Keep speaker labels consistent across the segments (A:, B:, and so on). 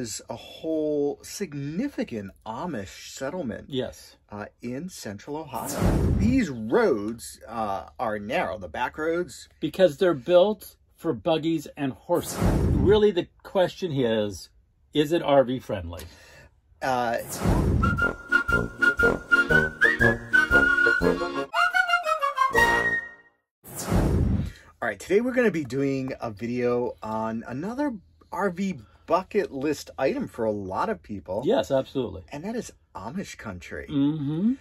A: is a whole significant Amish settlement.
B: Yes.
A: In central Ohio. These roads are narrow, the back roads.
B: Because they're built for buggies and horses. Really, the question is it RV friendly?
A: All right, today we're going to be doing a video on another RV bucket list item for a lot of people.
B: Yes, absolutely.
A: And that is Amish country.
B: Mm-hmm.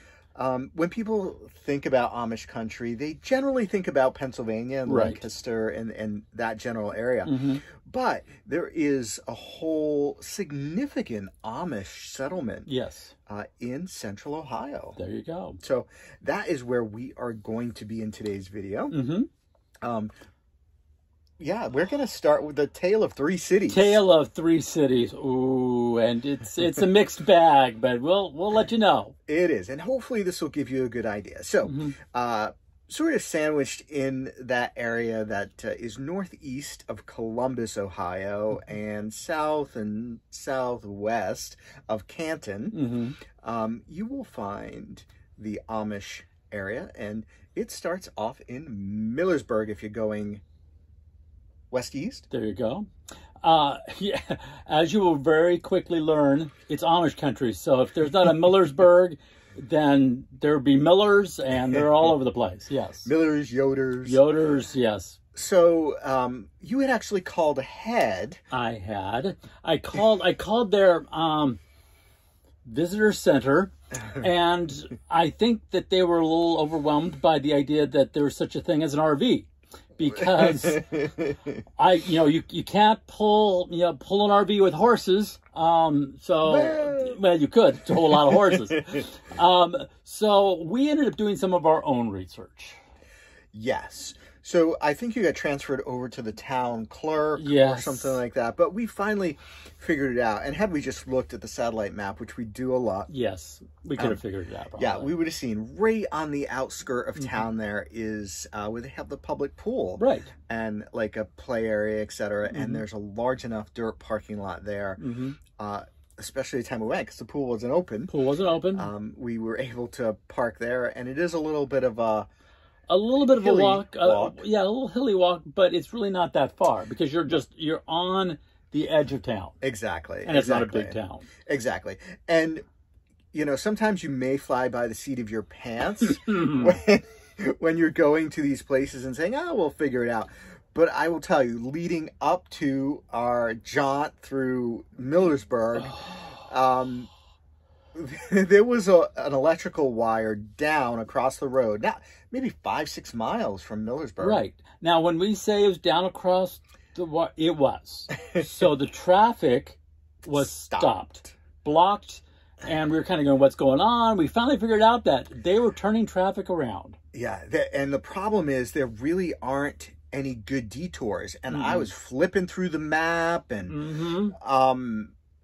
A: When people think about Amish country, they generally think about Pennsylvania and
B: Right.
A: Lancaster and that general area.
B: Mm-hmm.
A: But there is a whole significant Amish settlement.
B: Yes.
A: In central Ohio.
B: There you go.
A: So that is where we are going to be in today's video.
B: Mm-hmm.
A: Yeah, we're going to start with the Tale of Three Cities.
B: Tale of Three Cities. Ooh, and it's a mixed bag, but we'll let you know.
A: It is, and hopefully this will give you a good idea. So, sort of sandwiched in that area that is northeast of Columbus, Ohio, and south and southwest of Canton, you will find the Amish area, and it starts off in Millersburg if you're going west-east.
B: There you go. Yeah, as you will very quickly learn, it's Amish country. So if there's not a Millersburg, then there'll be Millers, and they're all over the place. Yes.
A: Millers, Yoders.
B: Yoders, yes.
A: So you had actually called ahead.
B: I had. I called their visitor center, and I think that they were a little overwhelmed by the idea that there was such a thing as an RV. Because you can't pull an RV with horses. Well, you could to a lot of horses. So we ended up doing some of our own research.
A: Yes. So I think you got transferred over to the town clerk or something like that. But we finally figured it out. And had we just looked at the satellite map, which we do a lot.
B: Yes, we could have figured it out. Probably.
A: Yeah, we would have seen right on the outskirt of town there is where they have the public pool.
B: Right.
A: And like a play area, etc. And there's a large enough dirt parking lot there. Especially the time we went because the pool wasn't open.
B: Pool wasn't open.
A: We were able to park there. And it is a little bit of a...
B: A little bit of a walk.
A: Yeah,
B: a little hilly walk, but it's really not that far because you're on the edge of town.
A: Exactly.
B: And it's not a big town.
A: Exactly. And, sometimes you may fly by the seat of your pants when you're going to these places and saying, we'll figure it out. But I will tell you, leading up to our jaunt through Millersburg, there was an electrical wire down across the road. Now, maybe 5-6 miles from Millersburg.
B: Right. Now, when we say it was down across the wire, it was. So the traffic was stopped, blocked, and we were kind of going, what's going on? We finally figured out that they were turning traffic around.
A: Yeah, and the problem is there really aren't any good detours. And I was flipping through the map and...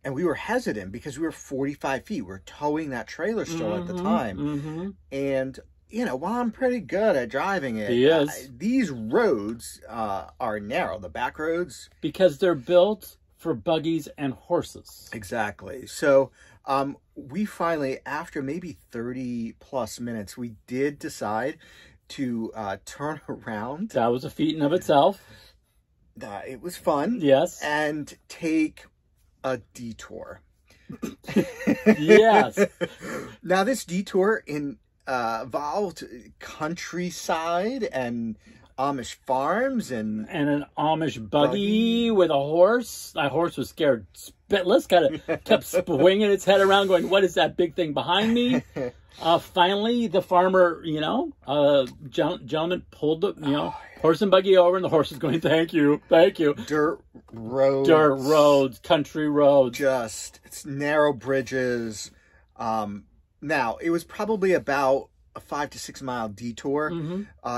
A: And we were hesitant because we were 45 feet. We were towing that trailer still at the time. And, while I'm pretty good at driving it, these roads are narrow, the back roads.
B: Because they're built for buggies and horses.
A: Exactly. So we finally, after maybe 30 plus minutes, we did decide to turn around.
B: That was a feat in of itself.
A: It was fun.
B: Yes.
A: And take... a detour.
B: Yes.
A: Now this detour involved countryside and Amish farms and
B: an Amish buggy with a horse. That horse was scared spitless, kept swinging its head around going, what is that big thing behind me? Finally, the farmer, gentleman pulled the, horse and buggy over, and the horse is going, thank you.
A: Dirt roads,
B: country roads.
A: It's narrow bridges. Now, it was probably about a 5 to 6 mile detour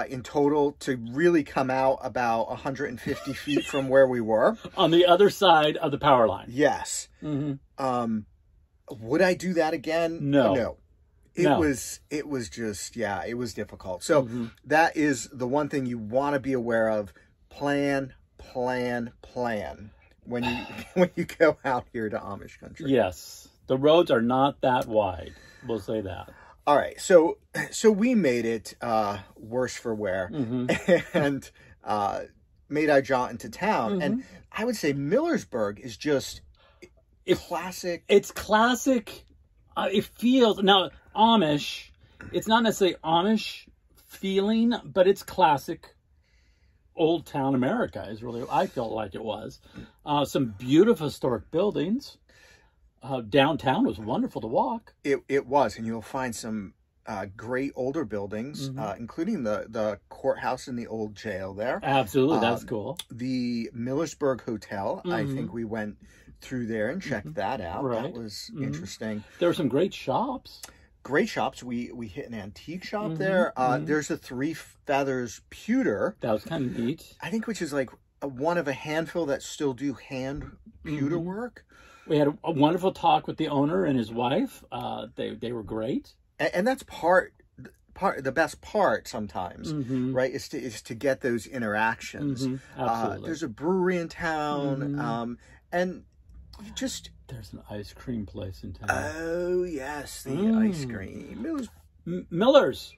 A: in total to really come out about 150 feet from where we were. On
B: the other side of the power line.
A: Yes. Would I do that again?
B: No.
A: It was just, it was difficult. So that is the one thing you want to be aware of. Plan. when you when you go out here to Amish country.
B: Yes, the roads are not that wide. We'll say that.
A: All right, so we made it worse for wear, and made our jaunt into town. And I would say Millersburg is just classic.
B: It's classic. It feels now Amish. It's not necessarily Amish feeling, but it's classic old town America is really, I felt like it was. Some beautiful historic buildings. Downtown was wonderful to walk.
A: It was, and you'll find some great older buildings, including the courthouse and the old jail there.
B: Absolutely, that's cool.
A: The Millersburg Hotel, I think we went through there and checked that out. Right. That was interesting.
B: There were some great shops.
A: Great shops. We hit an antique shop there. There's a Three Feathers pewter.
B: That was kind of neat.
A: I think, which is like one of a handful that still do hand pewter work.
B: We had a wonderful talk with the owner and his wife. They were great.
A: And that's the best part sometimes, right? Is to get those interactions.
B: Absolutely.
A: There's a brewery in town, and just
B: there's an ice cream place in town.
A: Oh yes, the ice cream.
B: Miller's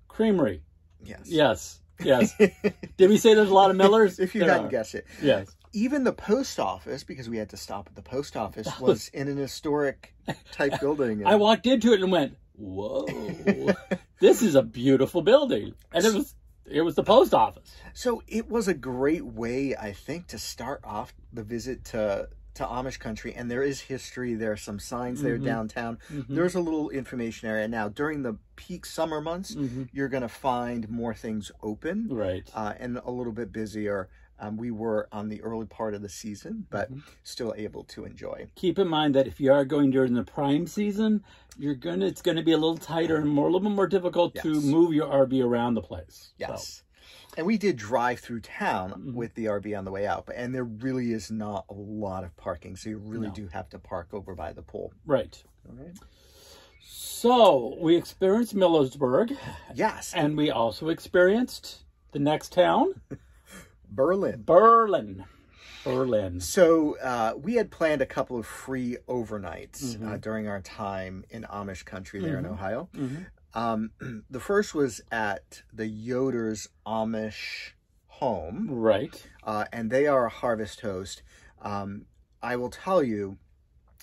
B: Creamery.
A: Yes.
B: Yes. Did we say there's a lot of Millers?
A: If you hadn't guessed it.
B: Yes.
A: Even the post office, because we had to stop at the post office, was in an historic type building.
B: I walked into it and went, whoa, this is a beautiful building. And it was the post office.
A: So it was a great way, I think, to start off the visit to Amish country. And there is history. There are some signs there downtown. There's a little information area. Now, during the peak summer months, you're going to find more things open.
B: Right.
A: And a little bit busier. We were on the early part of the season, but still able to enjoy.
B: Keep in mind that if you are going during the prime season, it's going to be a little tighter and a little bit more difficult to move your RV around the place.
A: Yes.
B: So.
A: And we did drive through town with the RV on the way out, and there really is not a lot of parking, so you really do have to park over by the pool.
B: Right.
A: All right.
B: So we experienced Millersburg.
A: Yes.
B: And we also experienced the next town.
A: Berlin. So we had planned a couple of free overnights during our time in Amish country there in Ohio. The first was at the Yoder's Amish home.
B: Right.
A: And they are a harvest host. I will tell you,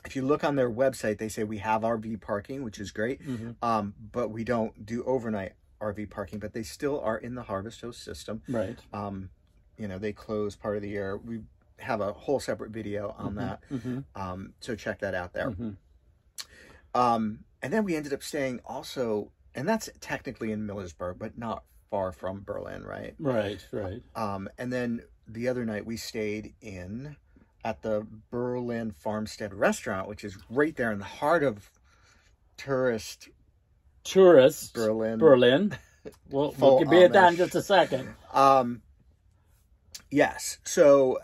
A: if you look on their website, they say we have RV parking, which is great. But we don't do overnight RV parking, but they still are in the harvest host system.
B: Right.
A: They close part of the year. We have a whole separate video on that. So check that out there. And then we ended up staying also, and that's technically in Millersburg, but not far from Berlin, right?
B: Right.
A: And then the other night we stayed at the Berlin Farmstead restaurant, which is right there in the heart of tourist Berlin.
B: We'll be at that in just a second.
A: Yes. So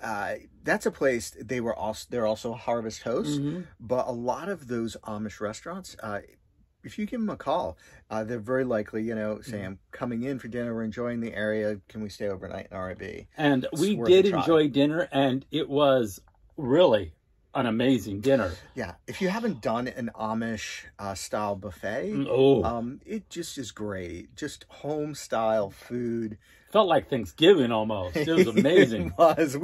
A: that's a place they're also a harvest host, but a lot of those Amish restaurants, if you give them a call, they're very likely, say, I'm coming in for dinner, we're enjoying the area, can we stay overnight in RV?
B: And we did enjoy dinner, and it was really an amazing dinner.
A: Yeah. If you haven't done an Amish style buffet, it just is great. Just home style food.
B: Felt like Thanksgiving almost. It was amazing.
A: It was.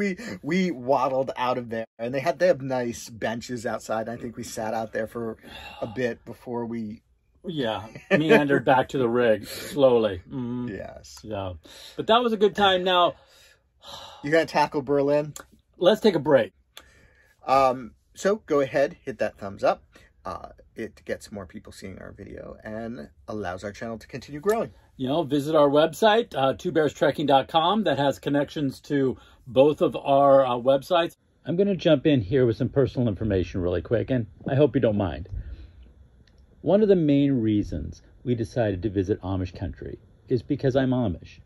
A: We waddled out of there, and they have nice benches outside. I think we sat out there for a bit before we
B: meandered back to the rig slowly.
A: Yes.
B: Yeah. But that was a good time. Now,
A: you gonna tackle Berlin?
B: Let's take a break.
A: So go ahead, hit that thumbs up. It gets more people seeing our video and allows our channel to continue growing.
B: Visit our website, twobearstrekking.com. That has connections to both of our websites. I'm going to jump in here with some personal information really quick, and I hope you don't mind. One of the main reasons we decided to visit Amish country is because I'm Amish.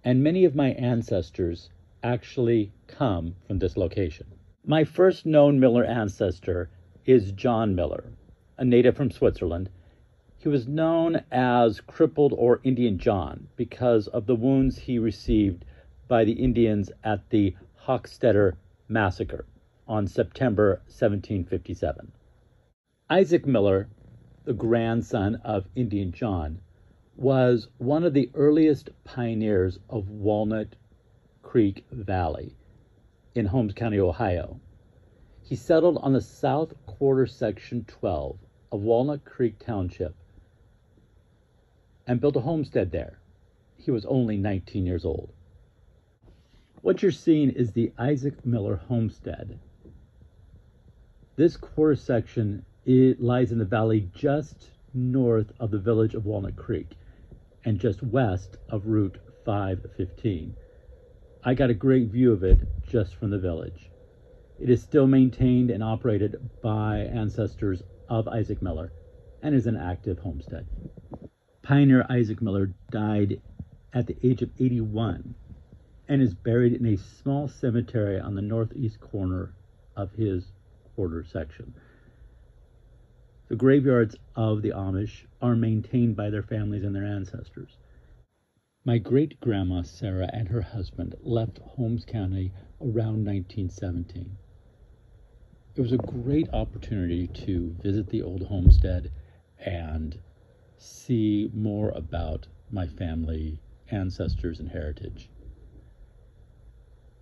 B: And many of my ancestors actually come from this location. My first known Miller ancestor is John Miller, a native from Switzerland. He was known as Crippled or Indian John because of the wounds he received by the Indians at the Hochstetter massacre on September 1757. Isaac Miller, the grandson of Indian John, was one of the earliest pioneers of Walnut Creek Valley in Holmes County, Ohio. He settled on the south quarter section 12 of Walnut Creek Township and built a homestead there. He was only 19 years old. What you're seeing is the Isaac Miller homestead. This quarter section, it lies in the valley just north of the village of Walnut Creek and just west of Route 515. I got a great view of it just from the village. It is still maintained and operated by ancestors of Isaac Miller and is an active homestead. Pioneer Isaac Miller died at the age of 81 and is buried in a small cemetery on the northeast corner of his quarter section. The graveyards of the Amish are maintained by their families and their ancestors. My great-grandma Sarah and her husband left Holmes County around 1917. It was a great opportunity to visit the old homestead and see more about my family, ancestors, and heritage.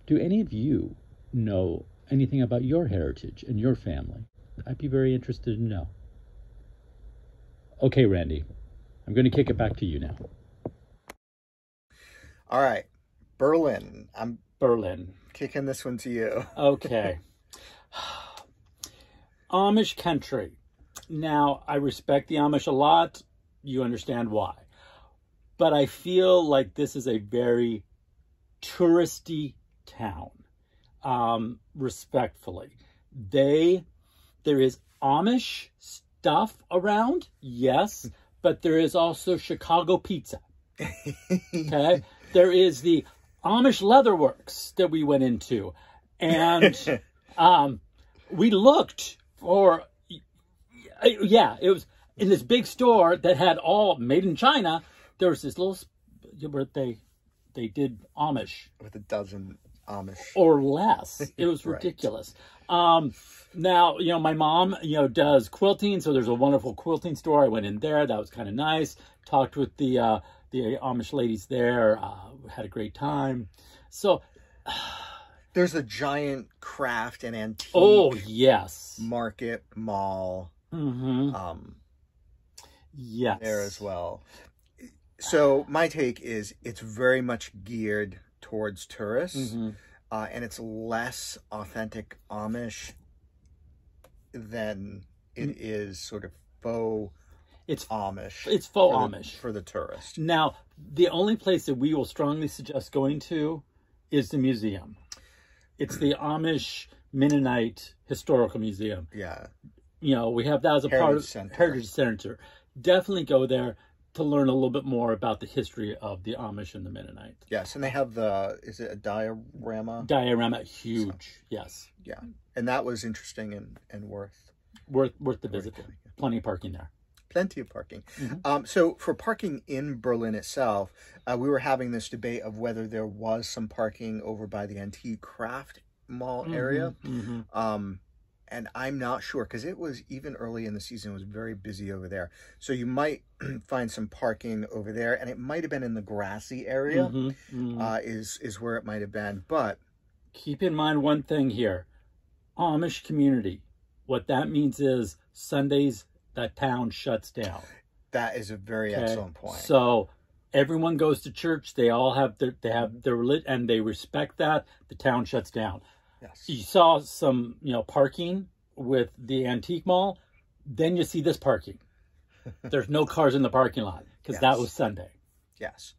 B: Do any of you know anything about your heritage and your family? I'd be very interested to know. Okay, Randy, I'm going to kick it back to you now.
A: All right, Berlin. I'm
B: Berlin.
A: kicking this one to you.
B: Okay. Amish country. Now, I respect the Amish a lot. You understand why. But I feel like this is a very touristy town. Respectfully. There is Amish stuff around, yes, but there is also Chicago pizza. Okay? There is the Amish Leatherworks that we went into. And we looked for, yeah, it was in this big store that had all made in China. There was this little, where they did Amish.
A: With a dozen Amish.
B: Or less. It was ridiculous. Now, my mom, does quilting. So there's a wonderful quilting store. I went in there. That was kind of nice. Talked with the Amish ladies there. Had a great time. So
A: there's a giant craft and antique.
B: Oh, yes.
A: Market, mall.
B: Mm-hmm. Yes.
A: There as well. So my take is it's very much geared towards tourists.
B: Mm-hmm.
A: And it's less authentic Amish than it is sort of faux Amish.
B: It's faux Amish.
A: For the tourist.
B: Now, the only place that we will strongly suggest going to is the museum. It's the Amish Mennonite Historical Museum.
A: Yeah.
B: We have that as a part of Heritage Center. Definitely go there to learn a little bit more about the history of the Amish and the Mennonites.
A: Yes, and they have is it a diorama?
B: Diorama, huge, so, yes.
A: Yeah, and that was interesting and worth
B: the visit. Plenty of parking there.
A: Plenty of parking.
B: Mm-hmm.
A: So for parking in Berlin itself, we were having this debate of whether there was some parking over by the antique craft mall area.
B: Mm-hmm.
A: And I'm not sure, because it was, even early in the season, it was very busy over there. So you might find some parking over there, and it might have been in the grassy area, is where it might have been. But
B: keep in mind one thing here. Amish community. What that means is Sundays, that town shuts down.
A: That is a very excellent point.
B: So everyone goes to church. They all have their lit, and they respect that. The town shuts down.
A: Yes.
B: You saw some, parking with the antique mall. Then you see this parking. There's no cars in the parking lot because that was Sunday.
A: Yes.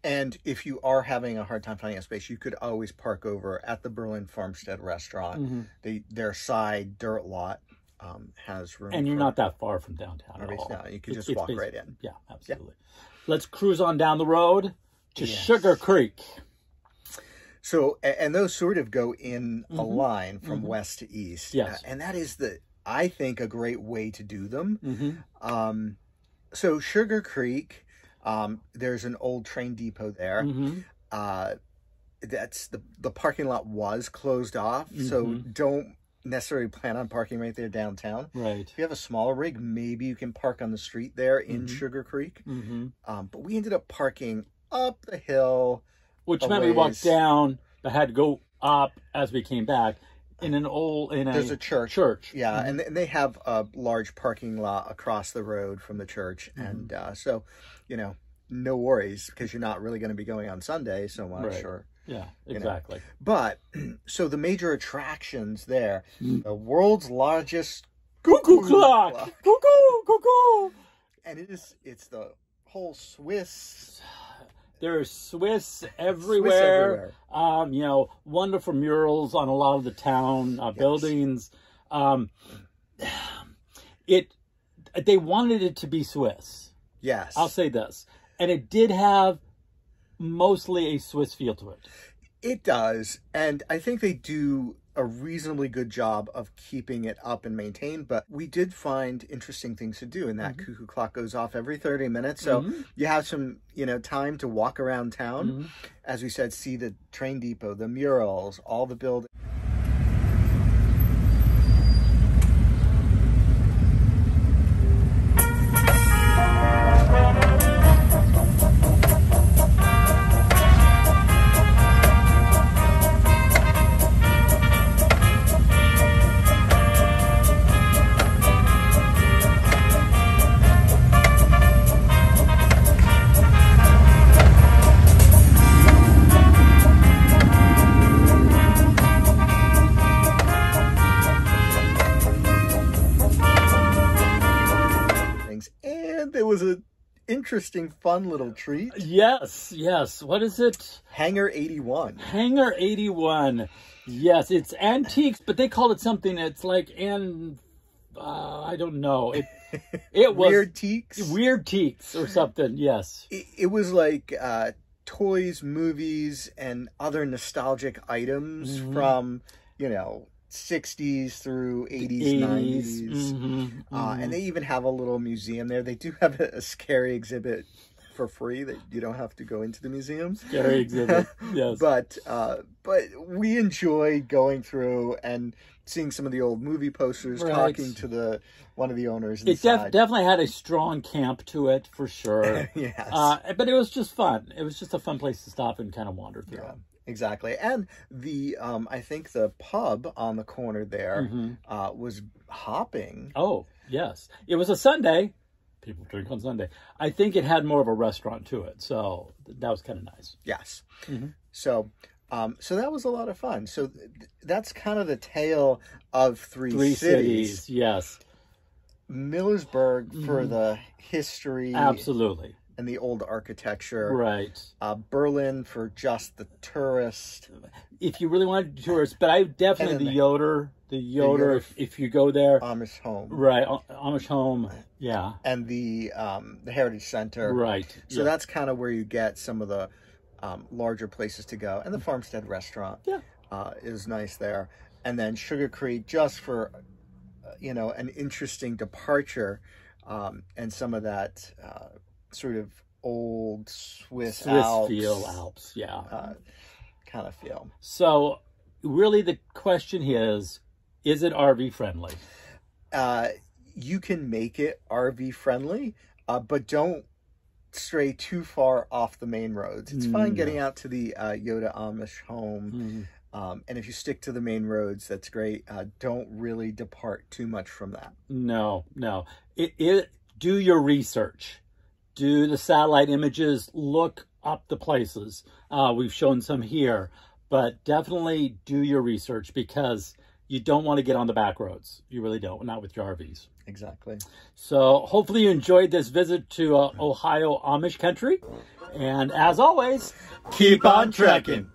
A: And if you are having a hard time finding a space, you could always park over at the Berlin Farmstead restaurant. Mm-hmm. Their side dirt lot has room.
B: And you're not that far from downtown at all.
A: No, you could just walk right in.
B: Yeah, absolutely. Yeah. Let's cruise on down the road to Sugar Creek.
A: So, and those sort of go in a line from west to east.
B: Yes.
A: And that is, I think, a great way to do them. So Sugar Creek, there's an old train depot there. that's the parking lot was closed off, so don't necessarily plan on parking right there downtown.
B: Right.
A: If you have a smaller rig, maybe you can park on the street there in Sugar Creek. But we ended up parking up the hill,
B: which meant we walked down, but had to go up as we came back. There's a church. Yeah, and they have a large parking lot across the road from the church, and so, you know, no worries, because you're not really going to be going on Sunday so much. Right.
A: Or
B: yeah, exactly.
A: You know. But so the major attractions there, the world's largest
B: cuckoo clock, cuckoo,
A: and it's the whole Swiss.
B: There's Swiss everywhere. You know, wonderful murals on a lot of the town buildings. They wanted it to be Swiss.
A: Yes.
B: I'll say this. And it did have mostly a Swiss feel to it.
A: It does. And I think they do a reasonably good job of keeping it up and maintained, but we did find interesting things to do, and that cuckoo clock goes off every 30 minutes, so you have some, you know, time to walk around town. As we said, see the train depot, the murals, all the buildings. Was an interesting, fun little treat.
B: Yes. What is it?
A: Hangar 81.
B: Hangar 81. Yes, it's antiques, but they called it something. It's like I don't know. It was weird teaks or something. Yes.
A: It was like toys, movies, and other nostalgic items from, you know, 60s through 80s, 90s. And they even have a little museum there. They do have a scary exhibit for free that you don't have to go into the museum.
B: Scary exhibit, yes.
A: But we enjoyed going through and seeing some of the old movie posters, talking to one of the owners.
B: It definitely had a strong camp to it, for sure.
A: Yes.
B: But it was just fun. It was just a fun place to stop and kind of wander through.
A: Yeah. Exactly. And the I think the pub on the corner there was hopping.
B: Oh, yes. It was a Sunday. People drink on Sunday. I think it had more of a restaurant to it. So that was kind of nice.
A: Yes. So that was a lot of fun. So that's kind of the tale of three cities.
B: Yes.
A: Millersburg for the history.
B: Absolutely.
A: And the old architecture.
B: Right.
A: Berlin for just the tourist.
B: If you really wanted to tourist, but I definitely the Yoder, if you go there.
A: Amish home.
B: Right. Amish home. Yeah.
A: And the Heritage Center.
B: Right.
A: So that's kind of where you get some of the larger places to go. And the Farmstead restaurant is nice there. And then Sugar Creek, just for, you know, an interesting departure and some of that sort of old Swiss Alps
B: Alps,
A: kind of feel.
B: So really the question is it RV friendly?
A: You can make it RV friendly, but don't stray too far off the main roads. It's fine getting out to the Yoda Amish home. And if you stick to the main roads, that's great. Don't really depart too much from that.
B: No. Do your research. Do the satellite images, look up the places. We've shown some here, but definitely do your research, because you don't want to get on the back roads. You really don't, not with your RVs.
A: Exactly.
B: So hopefully you enjoyed this visit to Ohio Amish Country. And as always,
A: keep on trekking.